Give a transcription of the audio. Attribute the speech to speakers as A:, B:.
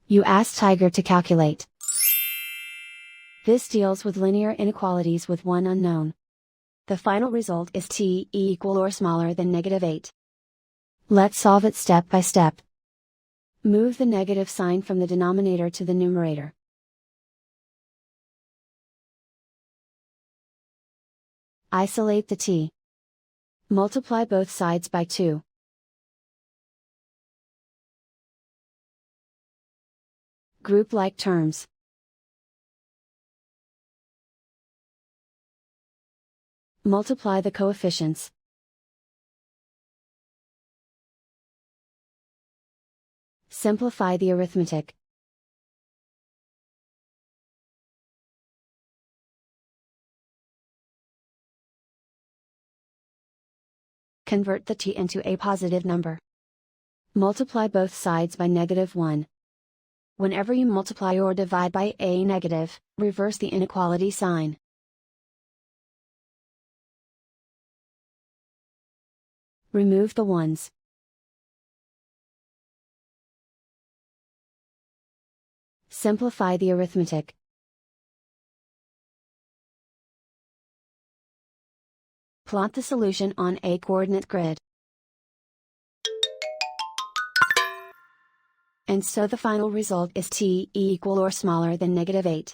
A: You ask Tiger to calculate. This deals with linear inequalities with one unknown. The final result is t equal or smaller than -8. Let's solve it step by step. Move the negative sign from the denominator to the numerator. Isolate the t. Multiply both sides by 2. Group like terms. Multiply the coefficients. Simplify the arithmetic. Convert the t into a positive number. Multiply both sides by -1. Whenever you multiply or divide by a negative, reverse the inequality sign. Remove the ones. Simplify the arithmetic. Plot the solution on a coordinate grid. And so the final result is t equal or smaller than -8.